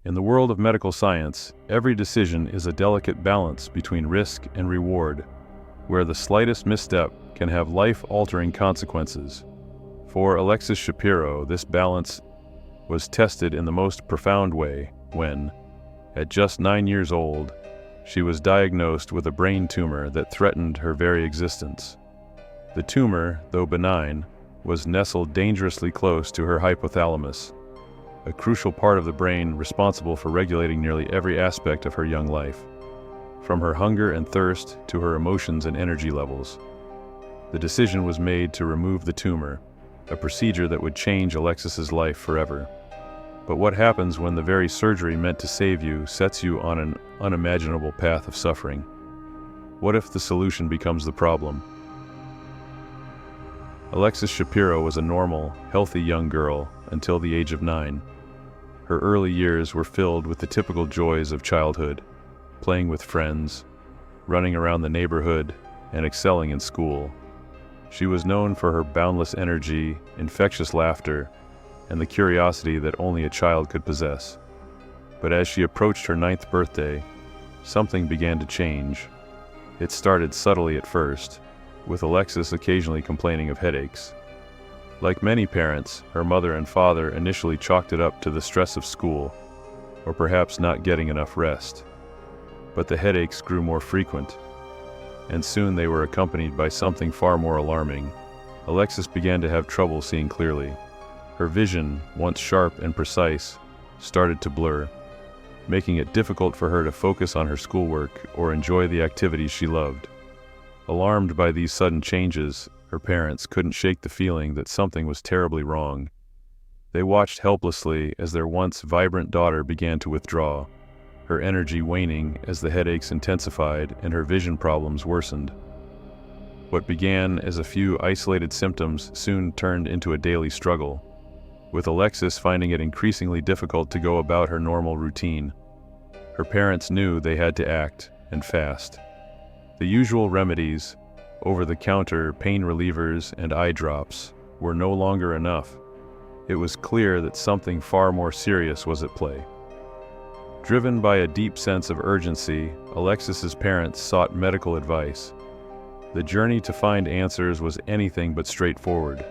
In the world of medical science, every decision is a delicate balance between risk and reward, where the slightest misstep can have life-altering consequences. For Alexis Shapiro, this balance was tested in the most profound way when, at just 9 years old, she was diagnosed with a brain tumor that threatened her very existence. The tumor, though benign, was nestled dangerously close to her hypothalamus, a crucial part of the brain responsible for regulating nearly every aspect of her young life, from her hunger and thirst to her emotions and energy levels. The decision was made to remove the tumor, a procedure that would change Alexis's life forever. But what happens when the very surgery meant to save you sets you on an unimaginable path of suffering? What if the solution becomes the problem? Alexis Shapiro was a normal, healthy young girl until the age of 9. Her early years were filled with the typical joys of childhood, playing with friends, running around the neighborhood, and excelling in school. She was known for her boundless energy, infectious laughter, and the curiosity that only a child could possess. But as she approached her 9th birthday, something began to change. It started subtly at first, with Alexis occasionally complaining of headaches. Like many parents, her mother and father initially chalked it up to the stress of school, or perhaps not getting enough rest. But the headaches grew more frequent, and soon they were accompanied by something far more alarming. Alexis began to have trouble seeing clearly. Her vision, once sharp and precise, started to blur, making it difficult for her to focus on her schoolwork or enjoy the activities she loved. Alarmed by these sudden changes, her parents couldn't shake the feeling that something was terribly wrong. They watched helplessly as their once vibrant daughter began to withdraw, her energy waning as the headaches intensified and her vision problems worsened. What began as a few isolated symptoms soon turned into a daily struggle, with Alexis finding it increasingly difficult to go about her normal routine. Her parents knew they had to act, and fast. The usual remedies, over-the-counter pain relievers and eye drops, were no longer enough. It was clear that something far more serious was at play. Driven by a deep sense of urgency, Alexis's parents sought medical advice. The journey to find answers was anything but straightforward.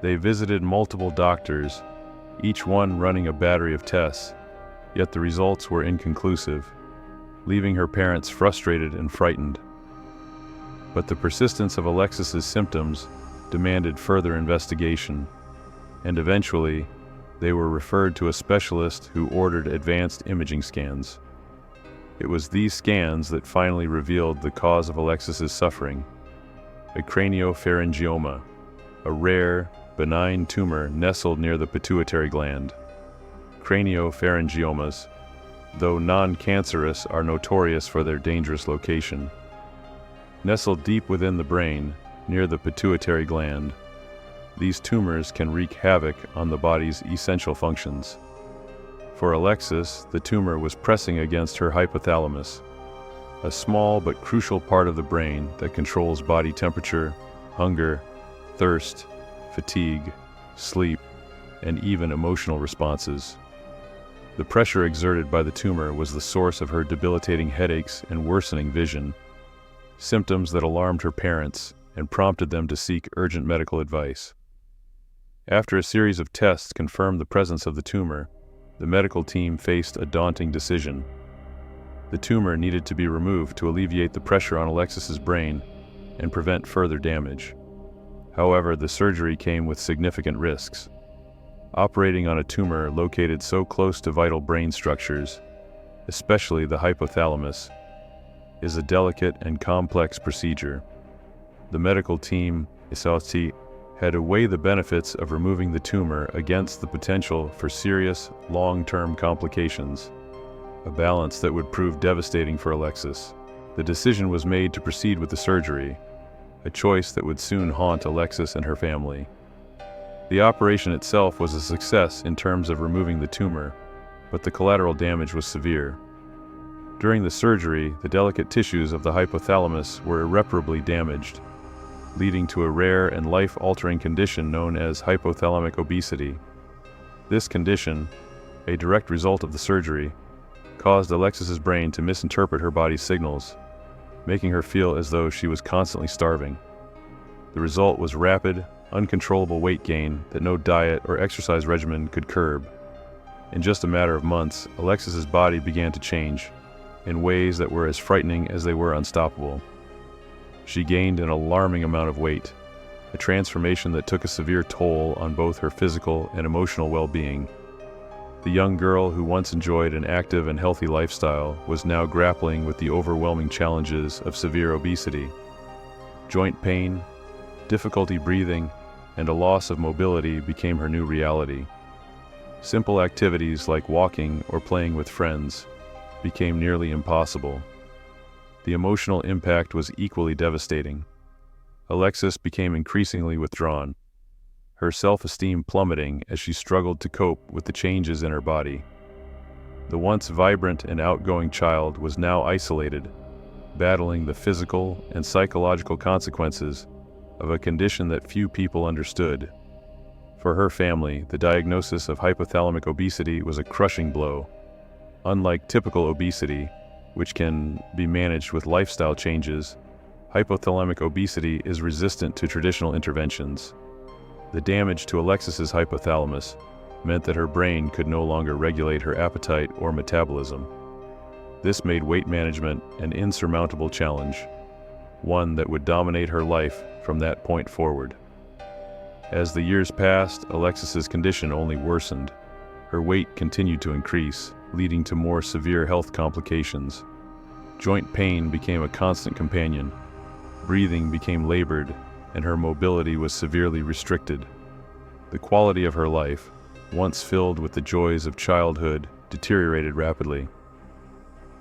They visited multiple doctors, each one running a battery of tests, yet the results were inconclusive, leaving her parents frustrated and frightened. But the persistence of Alexis's symptoms demanded further investigation, and eventually, they were referred to a specialist who ordered advanced imaging scans. It was these scans that finally revealed the cause of Alexis's suffering: a craniopharyngioma, a rare, benign tumor nestled near the pituitary gland. Craniopharyngiomas, though non-cancerous, are notorious for their dangerous location. Nestled deep within the brain, near the pituitary gland, these tumors can wreak havoc on the body's essential functions. For Alexis, the tumor was pressing against her hypothalamus, a small but crucial part of the brain that controls body temperature, hunger, thirst, fatigue, sleep, and even emotional responses. The pressure exerted by the tumor was the source of her debilitating headaches and worsening vision, symptoms that alarmed her parents and prompted them to seek urgent medical advice. After a series of tests confirmed the presence of the tumor, the medical team faced a daunting decision. The tumor needed to be removed to alleviate the pressure on Alexis's brain and prevent further damage. However, the surgery came with significant risks. Operating on a tumor located so close to vital brain structures, especially the hypothalamus, is a delicate and complex procedure. The medical team, had to weigh the benefits of removing the tumor against the potential for serious, long-term complications, a balance that would prove devastating for Alexis. The decision was made to proceed with the surgery, a choice that would soon haunt Alexis and her family. The operation itself was a success in terms of removing the tumor, but the collateral damage was severe. During the surgery, the delicate tissues of the hypothalamus were irreparably damaged, leading to a rare and life-altering condition known as hypothalamic obesity. This condition, a direct result of the surgery, caused Alexis's brain to misinterpret her body's signals, making her feel as though she was constantly starving. The result was rapid, uncontrollable weight gain that no diet or exercise regimen could curb. In just a matter of months, Alexis's body began to change in ways that were as frightening as they were unstoppable. She gained an alarming amount of weight, a transformation that took a severe toll on both her physical and emotional well-being. The young girl who once enjoyed an active and healthy lifestyle was now grappling with the overwhelming challenges of severe obesity. Joint pain, difficulty breathing, and a loss of mobility became her new reality. Simple activities like walking or playing with friends became nearly impossible. The emotional impact was equally devastating. Alexis became increasingly withdrawn, her self-esteem plummeting as she struggled to cope with the changes in her body. The once vibrant and outgoing child was now isolated, battling the physical and psychological consequences of a condition that few people understood. For her family, the diagnosis of hypothalamic obesity was a crushing blow. Unlike typical obesity, which can be managed with lifestyle changes, hypothalamic obesity is resistant to traditional interventions. The damage to Alexis's hypothalamus meant that her brain could no longer regulate her appetite or metabolism. This made weight management an insurmountable challenge, one that would dominate her life from that point forward. As the years passed, Alexis's condition only worsened. Her weight continued to increase, leading to more severe health complications. Joint pain became a constant companion. Breathing became labored, and her mobility was severely restricted. The quality of her life, once filled with the joys of childhood, deteriorated rapidly.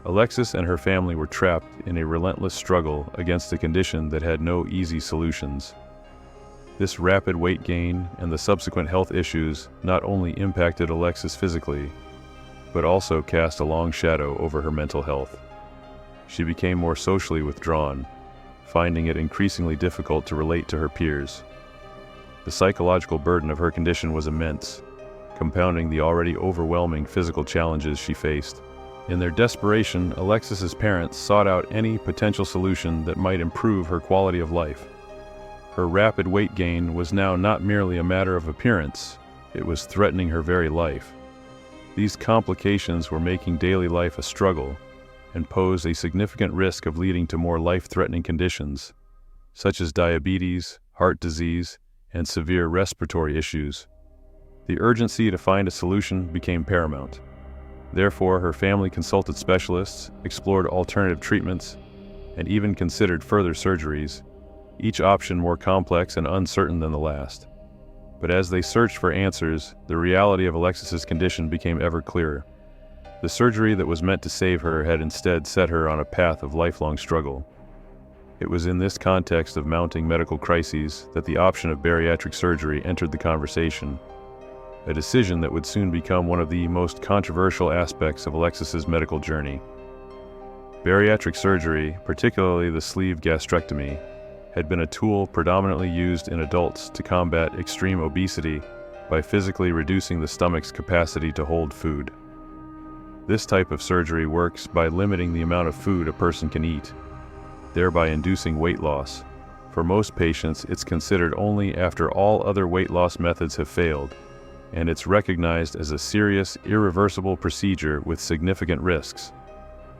Alexis and her family were trapped in a relentless struggle against a condition that had no easy solutions. This rapid weight gain and the subsequent health issues not only impacted Alexis physically, but also cast a long shadow over her mental health. She became more socially withdrawn, finding it increasingly difficult to relate to her peers. The psychological burden of her condition was immense, compounding the already overwhelming physical challenges she faced. In their desperation, Alexis's parents sought out any potential solution that might improve her quality of life. Her rapid weight gain was now not merely a matter of appearance, it was threatening her very life. These complications were making daily life a struggle and posed a significant risk of leading to more life-threatening conditions, such as diabetes, heart disease, and severe respiratory issues. The urgency to find a solution became paramount. Therefore, her family consulted specialists, explored alternative treatments, and even considered further surgeries, each option more complex and uncertain than the last. But as they searched for answers, the reality of Alexis's condition became ever clearer. The surgery that was meant to save her had instead set her on a path of lifelong struggle. It was in this context of mounting medical crises that the option of bariatric surgery entered the conversation, a decision that would soon become one of the most controversial aspects of Alexis's medical journey. Bariatric surgery, particularly the sleeve gastrectomy, had been a tool predominantly used in adults to combat extreme obesity by physically reducing the stomach's capacity to hold food. This type of surgery works by limiting the amount of food a person can eat, thereby inducing weight loss. For most patients, it's considered only after all other weight loss methods have failed, and it's recognized as a serious, irreversible procedure with significant risks.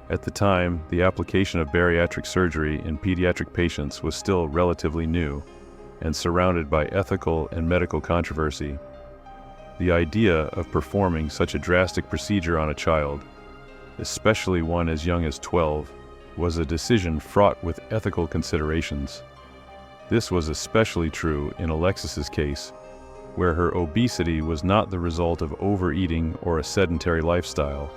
At the time, the application of bariatric surgery in pediatric patients was still relatively new and surrounded by ethical and medical controversy. The idea of performing such a drastic procedure on a child, especially one as young as 12, was a decision fraught with ethical considerations. This was especially true in Alexis's case, where her obesity was not the result of overeating or a sedentary lifestyle,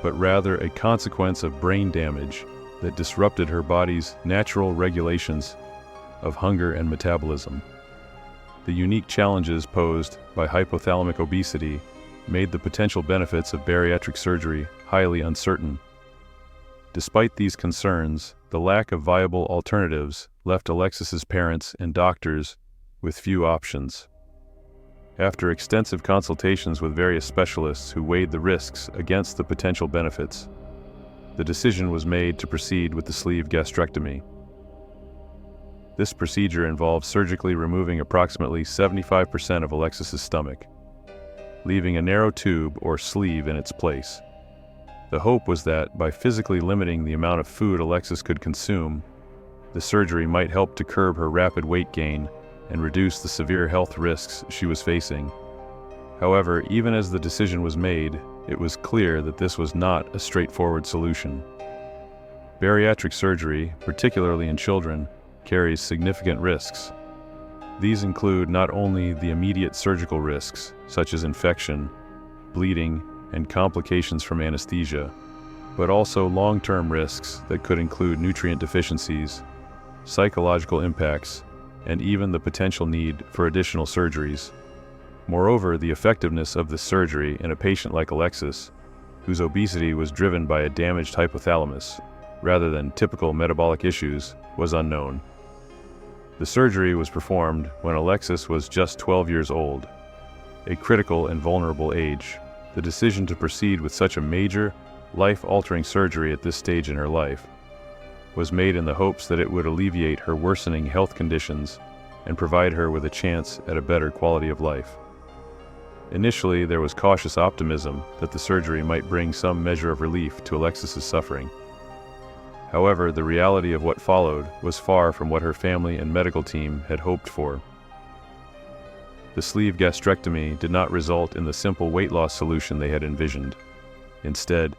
but rather a consequence of brain damage that disrupted her body's natural regulations of hunger and metabolism. The unique challenges posed by hypothalamic obesity made the potential benefits of bariatric surgery highly uncertain. Despite these concerns, the lack of viable alternatives left Alexis's parents and doctors with few options. After extensive consultations with various specialists who weighed the risks against the potential benefits, the decision was made to proceed with the sleeve gastrectomy. This procedure involved surgically removing approximately 75% of Alexis's stomach, leaving a narrow tube or sleeve in its place. The hope was that by physically limiting the amount of food Alexis could consume, the surgery might help to curb her rapid weight gain and reduce the severe health risks she was facing. However, even as the decision was made, it was clear that this was not a straightforward solution. Bariatric surgery, particularly in children, carries significant risks. These include not only the immediate surgical risks, such as infection, bleeding, and complications from anesthesia, but also long-term risks that could include nutrient deficiencies, psychological impacts, and even the potential need for additional surgeries. Moreover, the effectiveness of this surgery in a patient like Alexis, whose obesity was driven by a damaged hypothalamus rather than typical metabolic issues, was unknown. The surgery was performed when Alexis was just 12 years old, a critical and vulnerable age. The decision to proceed with such a major, life-altering surgery at this stage in her life was made in the hopes that it would alleviate her worsening health conditions and provide her with a chance at a better quality of life. Initially, there was cautious optimism that the surgery might bring some measure of relief to Alexis's suffering. However, the reality of what followed was far from what her family and medical team had hoped for. The sleeve gastrectomy did not result in the simple weight loss solution they had envisioned. Instead,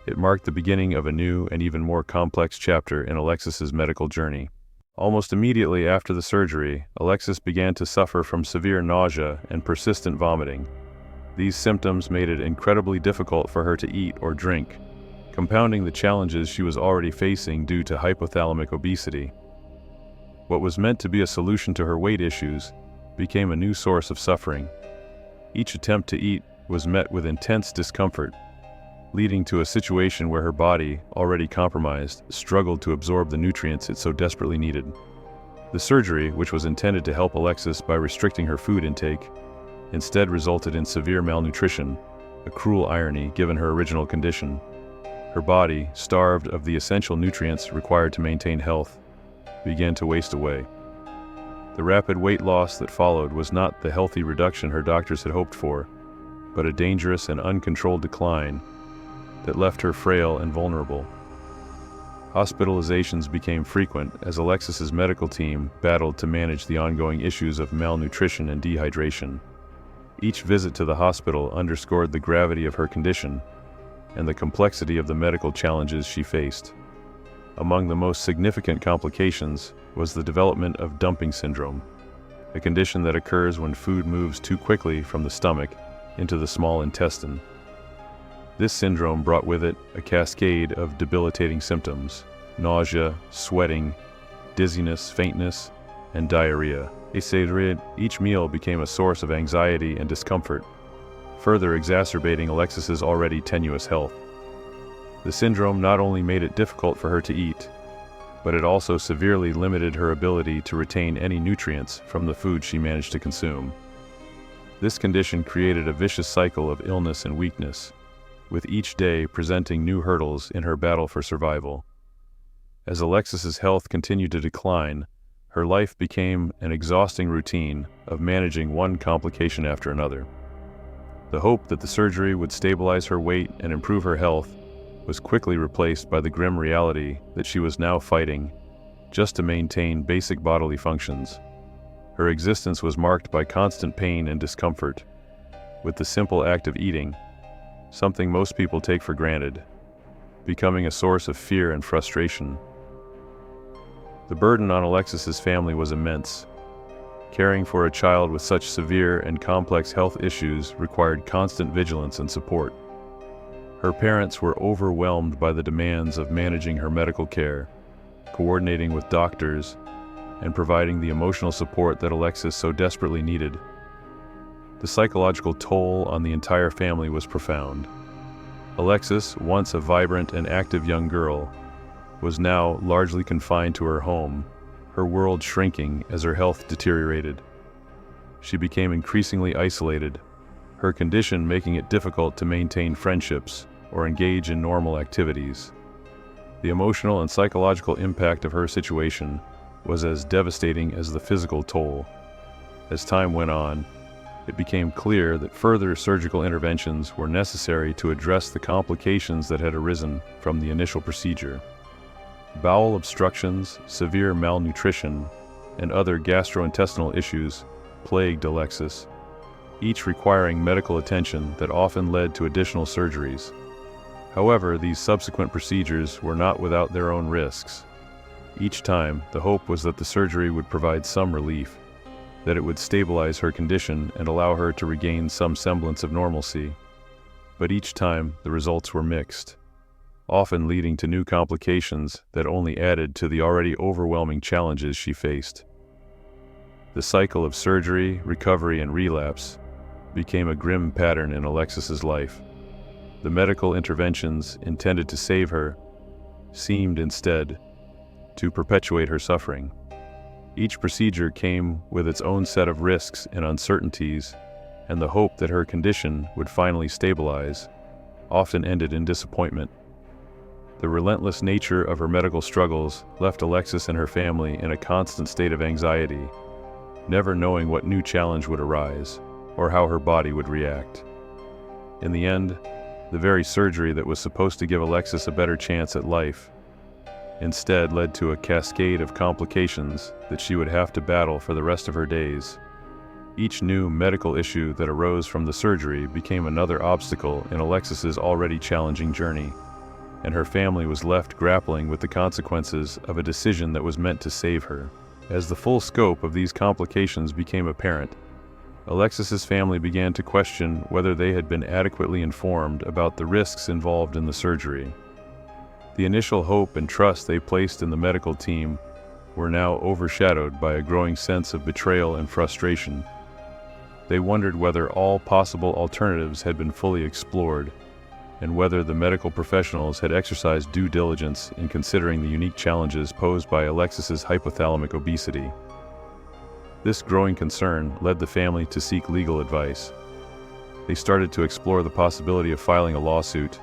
it marked the beginning of a new and even more complex chapter in Alexis's medical journey. Almost immediately after the surgery, Alexis began to suffer from severe nausea and persistent vomiting. These symptoms made it incredibly difficult for her to eat or drink, compounding the challenges she was already facing due to hypothalamic obesity. What was meant to be a solution to her weight issues became a new source of suffering. Each attempt to eat was met with intense discomfort, leading to a situation where her body, already compromised, struggled to absorb the nutrients it so desperately needed. The surgery, which was intended to help Alexis by restricting her food intake, instead resulted in severe malnutrition, a cruel irony given her original condition. Her body, starved of the essential nutrients required to maintain health, began to waste away. The rapid weight loss that followed was not the healthy reduction her doctors had hoped for, but a dangerous and uncontrolled decline that left her frail and vulnerable. Hospitalizations became frequent as Alexis's medical team battled to manage the ongoing issues of malnutrition and dehydration. Each visit to the hospital underscored the gravity of her condition and the complexity of the medical challenges she faced. Among the most significant complications was the development of dumping syndrome, a condition that occurs when food moves too quickly from the stomach into the small intestine. This syndrome brought with it a cascade of debilitating symptoms: nausea, sweating, dizziness, faintness, and diarrhea. Each meal became a source of anxiety and discomfort, further exacerbating Alexis's already tenuous health. The syndrome not only made it difficult for her to eat, but it also severely limited her ability to retain any nutrients from the food she managed to consume. This condition created a vicious cycle of illness and weakness, with each day presenting new hurdles in her battle for survival. As Alexis's health continued to decline, her life became an exhausting routine of managing one complication after another. The hope that the surgery would stabilize her weight and improve her health was quickly replaced by the grim reality that she was now fighting just to maintain basic bodily functions. Her existence was marked by constant pain and discomfort, with the simple act of eating, something most people take for granted, becoming a source of fear and frustration. The burden on Alexis's family was immense. Caring for a child with such severe and complex health issues required constant vigilance and support. Her parents were overwhelmed by the demands of managing her medical care, coordinating with doctors, and providing the emotional support that Alexis so desperately needed. The psychological toll on the entire family was profound. Alexis, once a vibrant and active young girl, was now largely confined to her home, her world shrinking as her health deteriorated. she became increasingly isolated, her condition making it difficult to maintain friendships or engage in normal activities. The emotional and psychological impact of her situation was as devastating as the physical toll. As time went on, it became clear that further surgical interventions were necessary to address the complications that had arisen from the initial procedure. Bowel obstructions, severe malnutrition, and other gastrointestinal issues plagued Alexis, each requiring medical attention that often led to additional surgeries. However, these subsequent procedures were not without their own risks. Each time, the hope was that the surgery would provide some relief, that it would stabilize her condition and allow her to regain some semblance of normalcy. But each time, the results were mixed, often leading to new complications that only added to the already overwhelming challenges she faced. The cycle of surgery, recovery, and relapse became a grim pattern in Alexis's life. The medical interventions intended to save her seemed instead to perpetuate her suffering. Each procedure came with its own set of risks and uncertainties, and the hope that her condition would finally stabilize often ended in disappointment. The relentless nature of her medical struggles left Alexis and her family in a constant state of anxiety, never knowing what new challenge would arise or how her body would react. In the end, the very surgery that was supposed to give Alexis a better chance at life instead led to a cascade of complications that she would have to battle for the rest of her days. Each new medical issue that arose from the surgery became another obstacle in Alexis's already challenging journey, and her family was left grappling with the consequences of a decision that was meant to save her. As the full scope of these complications became apparent, Alexis's family began to question whether they had been adequately informed about the risks involved in the surgery. The initial hope and trust they placed in the medical team were now overshadowed by a growing sense of betrayal and frustration. They wondered whether all possible alternatives had been fully explored, and whether the medical professionals had exercised due diligence in considering the unique challenges posed by Alexis's hypothalamic obesity. This growing concern led the family to seek legal advice. They started to explore the possibility of filing a lawsuit,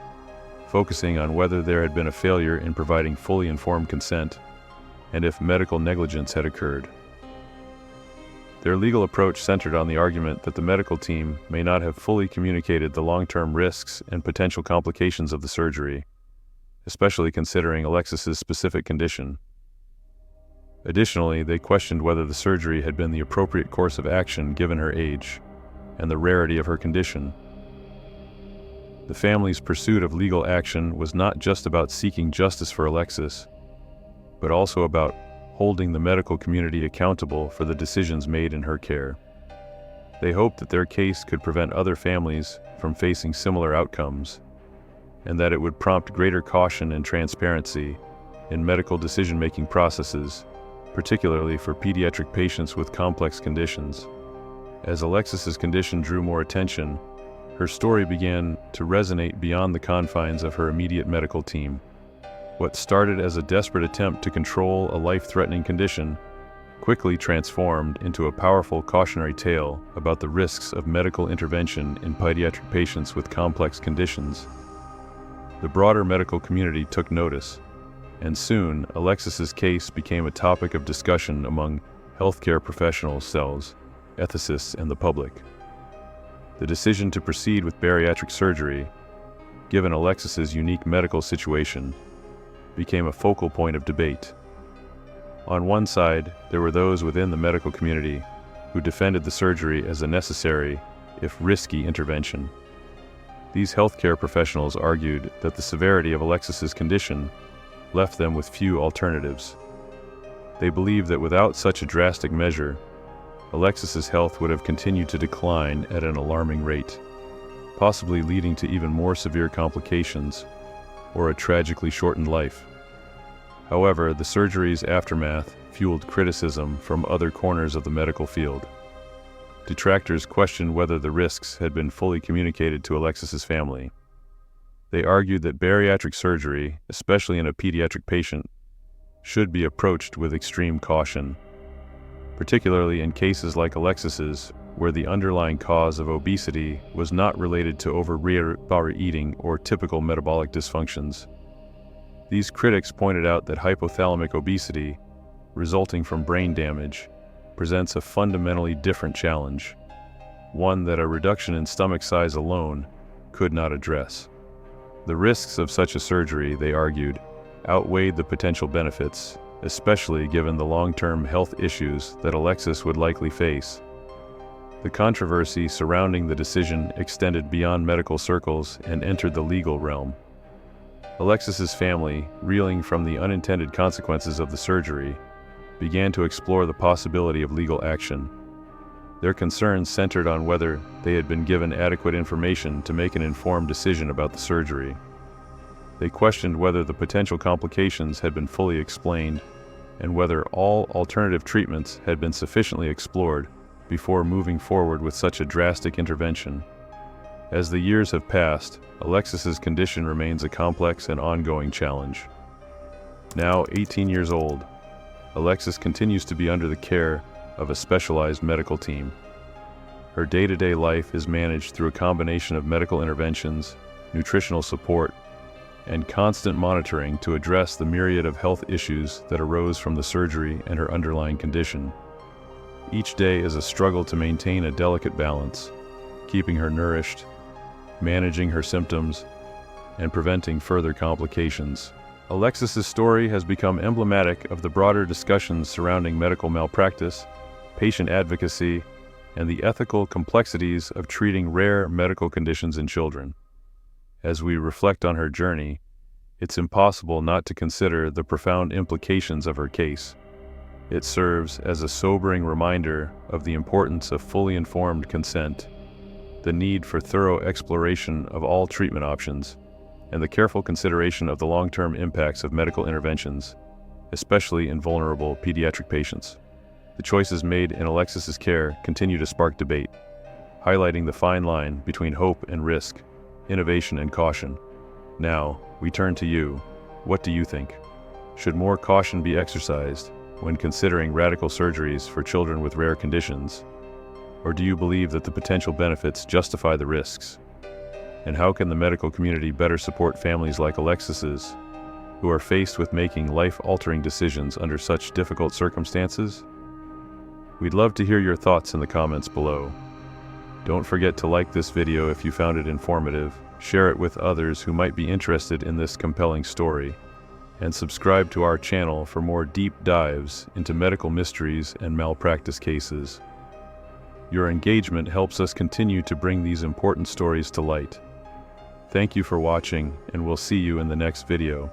focusing on whether there had been a failure in providing fully informed consent and if medical negligence had occurred. Their legal approach centered on the argument that the medical team may not have fully communicated the long-term risks and potential complications of the surgery, especially considering Alexis's specific condition. Additionally, they questioned whether the surgery had been the appropriate course of action given her age and the rarity of her condition. The family's pursuit of legal action was not just about seeking justice for Alexis, but also about holding the medical community accountable for the decisions made in her care. They hoped that their case could prevent other families from facing similar outcomes, and that it would prompt greater caution and transparency in medical decision-making processes, particularly for pediatric patients with complex conditions. As Alexis's condition drew more attention, her story began to resonate beyond the confines of her immediate medical team. What started as a desperate attempt to control a life-threatening condition quickly transformed into a powerful cautionary tale about the risks of medical intervention in pediatric patients with complex conditions. The broader medical community took notice, and soon Alexis's case became a topic of discussion among healthcare professionals, ethicists, and the public. The decision to proceed with bariatric surgery, given Alexis's unique medical situation, became a focal point of debate. On one side, there were those within the medical community who defended the surgery as a necessary, if risky, intervention. These healthcare professionals argued that the severity of Alexis's condition left them with few alternatives. They believed that without such a drastic measure, Alexis's health would have continued to decline at an alarming rate, possibly leading to even more severe complications or a tragically shortened life. However, the surgery's aftermath fueled criticism from other corners of the medical field. Detractors questioned whether the risks had been fully communicated to Alexis's family. They argued that bariatric surgery, especially in a pediatric patient, should be approached with extreme caution, particularly in cases like Alexis's, where the underlying cause of obesity was not related to overeating or typical metabolic dysfunctions. These critics pointed out that hypothalamic obesity, resulting from brain damage, presents a fundamentally different challenge, one that a reduction in stomach size alone could not address. The risks of such a surgery, they argued, outweighed the potential benefits, especially given the long-term health issues that Alexis would likely face. The controversy surrounding the decision extended beyond medical circles and entered the legal realm. Alexis's family, reeling from the unintended consequences of the surgery, began to explore the possibility of legal action. Their concerns centered on whether they had been given adequate information to make an informed decision about the surgery. They questioned whether the potential complications had been fully explained and whether all alternative treatments had been sufficiently explored before moving forward with such a drastic intervention. As the years have passed, Alexis's condition remains a complex and ongoing challenge. Now 18 years old, Alexis continues to be under the care of a specialized medical team. Her day-to-day life is managed through a combination of medical interventions, nutritional support, and constant monitoring to address the myriad of health issues that arose from the surgery and her underlying condition. Each day is a struggle to maintain a delicate balance, keeping her nourished, managing her symptoms, and preventing further complications. Alexis's story has become emblematic of the broader discussions surrounding medical malpractice, patient advocacy, and the ethical complexities of treating rare medical conditions in children. As we reflect on her journey, it's impossible not to consider the profound implications of her case. It serves as a sobering reminder of the importance of fully informed consent, the need for thorough exploration of all treatment options, and the careful consideration of the long-term impacts of medical interventions, especially in vulnerable pediatric patients. The choices made in Alexis's care continue to spark debate, highlighting the fine line between hope and risk, innovation and caution. Now, we turn to you. What do you think? Should more caution be exercised when considering radical surgeries for children with rare conditions? Or do you believe that the potential benefits justify the risks? And how can the medical community better support families like Alexis's, who are faced with making life-altering decisions under such difficult circumstances? We'd love to hear your thoughts in the comments below. Don't forget to like this video if you found it informative, share it with others who might be interested in this compelling story, and subscribe to our channel for more deep dives into medical mysteries and malpractice cases. Your engagement helps us continue to bring these important stories to light. Thank you for watching, and we'll see you in the next video.